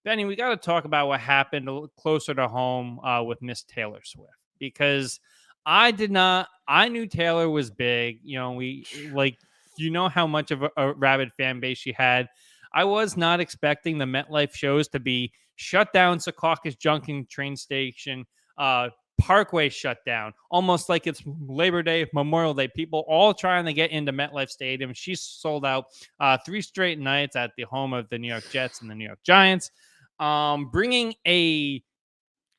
Benny, we got to talk about what happened a little closer to home with Miss Taylor Swift because I did not. I knew Taylor was big. We like how much of a rabid fan base she had. I was not expecting the MetLife shows to be shut down. Secaucus Junction train station, Parkway shut down, almost like it's Labor Day, Memorial Day. People all trying to get into MetLife Stadium. She sold out 3 straight nights at the home of the New York Jets and the New York Giants, bringing a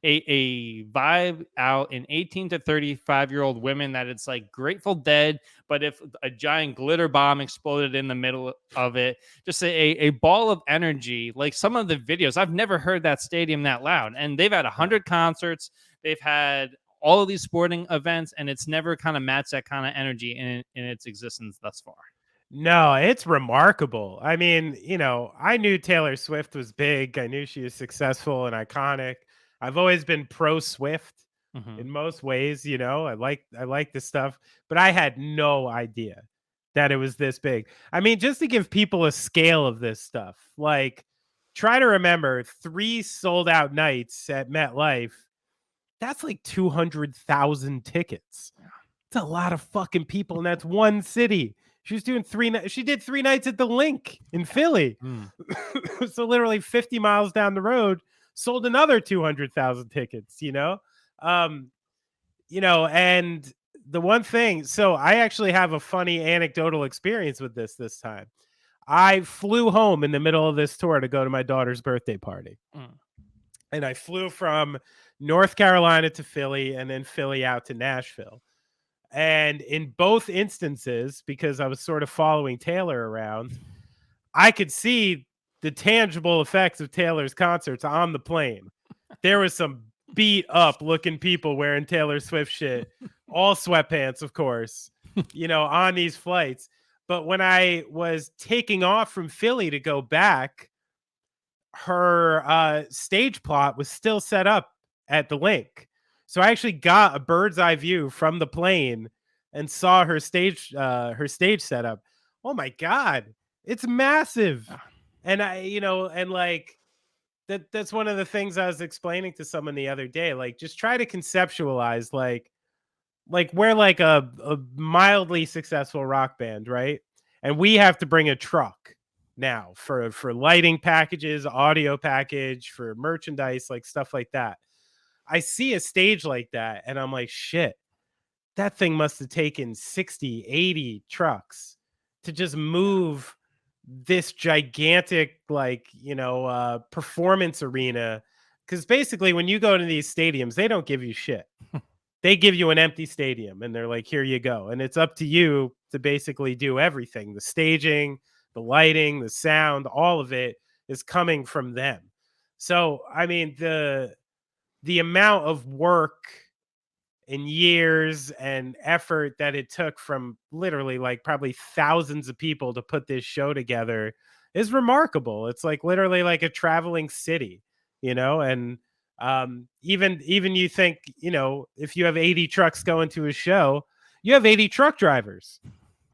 vibe out in 18 to 35-year-old women that it's like Grateful Dead, but if a giant glitter bomb exploded in the middle of it, just a ball of energy. Like some of the videos, I've never heard that stadium that loud, and they've had 100 concerts, they've had all of these sporting events, and it's never kind of matched that kind of energy in its existence thus far. No, it's remarkable. I mean, I knew Taylor Swift was big. I knew she was successful and iconic. I've always been pro Swift Mhm. in most ways, I like this stuff, but I had no idea that it was this big. I mean, just to give people a scale of this stuff, like try to remember 3 sold out nights at MetLife. That's like 200,000 tickets. It's a lot of fucking people, and that's one city. She was doing she did 3 nights at the Link in Philly. Mm. So literally 50 miles down the road, sold another 200,000 tickets, and the one thing, so I actually have a funny anecdotal experience with this time. I flew home in the middle of this tour to go to my daughter's birthday party. Mm. And I flew from North Carolina to Philly and then Philly out to Nashville. And in both instances, because I was sort of following Taylor around, I could see the tangible effects of Taylor's concerts on the plane. There was some beat up looking people wearing Taylor Swift shit, all sweatpants, of course, on these flights. But when I was taking off from Philly to go back, her stage plot was still set up at the Link. So I actually got a bird's eye view from the plane and saw her stage setup. Oh my God, it's massive. And that's one of the things I was explaining to someone the other day. Like, just try to conceptualize like we're like a mildly successful rock band, right? And we have to bring a truck now for lighting packages, audio package, for merchandise, like stuff like that. I see a stage like that and I'm like, shit, that thing must have taken 60, 80 trucks to just move this gigantic, performance arena. Because basically, when you go to these stadiums, they don't give you shit. They give you an empty stadium and they're like, here you go. And it's up to you to basically do everything. The staging, the lighting, the sound, all of it is coming from them. So, I mean, the amount of work and years and effort that it took from literally like probably thousands of people to put this show together is remarkable. It's like literally like a traveling city, and even you think, if you have 80 trucks going to a show, you have 80 truck drivers.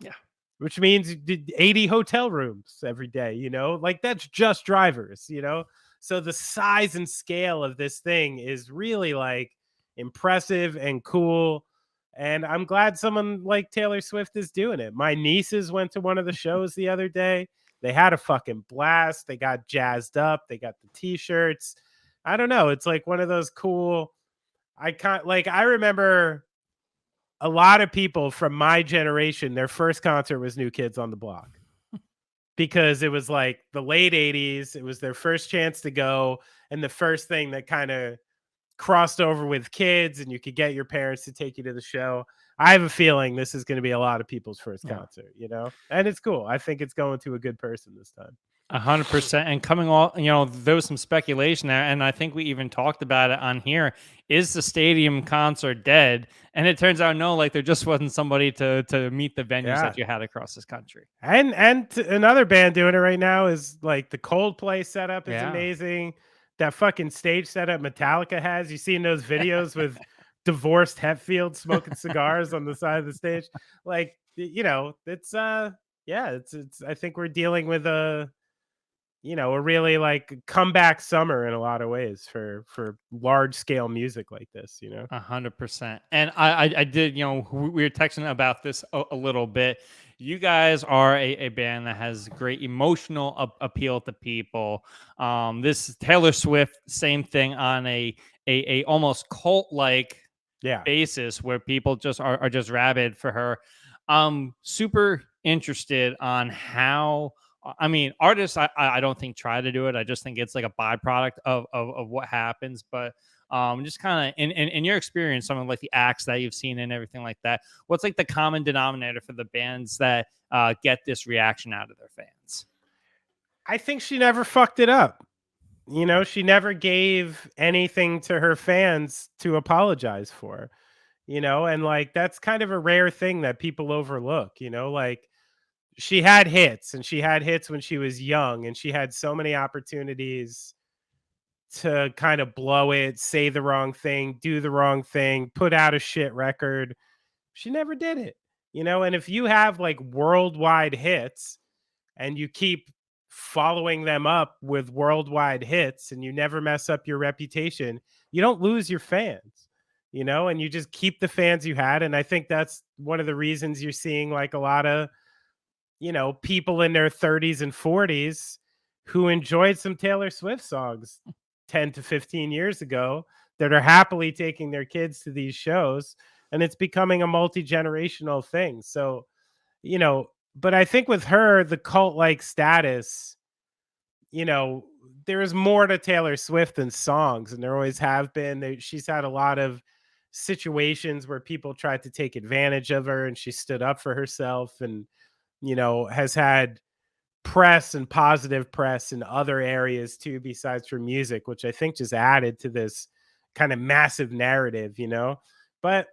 Yeah. Which means 80 hotel rooms every day, like that's just drivers, So the size and scale of this thing is really like impressive and cool. And I'm glad someone like Taylor Swift is doing it. My nieces went to one of the shows the other day. They had a fucking blast. They got jazzed up. They got the t-shirts. I don't know. It's like one of those cool. I remember a lot of people from my generation, their first concert was New Kids on the Block. Because it was like the late 80s. It was their first chance to go. And the first thing that kind of crossed over with kids and you could get your parents to take you to the show. I have a feeling this is going to be a lot of people's first concert, and it's cool. I think it's going to a good person this time. 100%. And coming all, there was some speculation there, and I think we even talked about it on here. Is the stadium concert dead? And it turns out no, like there just wasn't somebody to meet the venues that you had across this country. And another band doing it right now is like the Coldplay setup is amazing. That fucking stage setup Metallica has. You seen those videos with divorced Hetfield smoking cigars on the side of the stage? Like, it's I think we're dealing with a really like comeback summer in a lot of ways for large scale music like this. 100%. And I did, we were texting about this a little bit. You guys are a band that has great emotional appeal to people. This Taylor Swift, same thing on a almost cult like Yeah. basis where people just are just rabid for her. Super interested on how. I mean, artists, I don't think try to do it. I just think it's like a byproduct of what happens. But just kind of in your experience, some of like the acts that you've seen and everything like that, what's like the common denominator for the bands that get this reaction out of their fans? I think she never fucked it up. She never gave anything to her fans to apologize for, and like that's kind of a rare thing that people overlook, like she had hits and she had hits when she was young and she had so many opportunities to kind of blow it, say the wrong thing, do the wrong thing, put out a shit record. She never did it, and if you have like worldwide hits and you keep following them up with worldwide hits and you never mess up your reputation, you don't lose your fans, and you just keep the fans you had. And I think that's one of the reasons you're seeing like a lot of, people in their 30s and 40s who enjoyed some Taylor Swift songs 10 to 15 years ago that are happily taking their kids to these shows. And it's becoming a multi-generational thing. So, but I think with her, the cult like status, there is more to Taylor Swift than songs, and there always have been. She's had a lot of situations where people tried to take advantage of her, and she stood up for herself, and has had press and positive press in other areas too, besides her music, which I think just added to this kind of massive narrative. But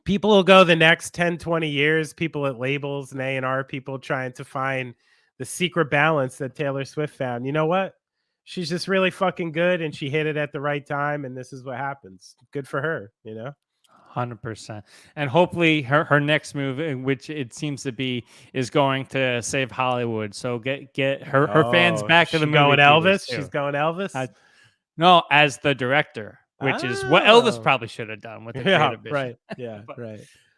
people will go the next 10, 20 years, people at labels and A&R people trying to find the secret balance that Taylor Swift found. You know what? She's just really fucking good and she hit it at the right time. And this is what happens. Good for her. 100%. And hopefully her next move, which it seems to be, is going to save Hollywood. So get her fans back to the movie going theaters Elvis. too. She's going Elvis. No, as the director, which is what Elvis Oh. probably should have done with the Yeah, creative vision. right. Yeah, But right.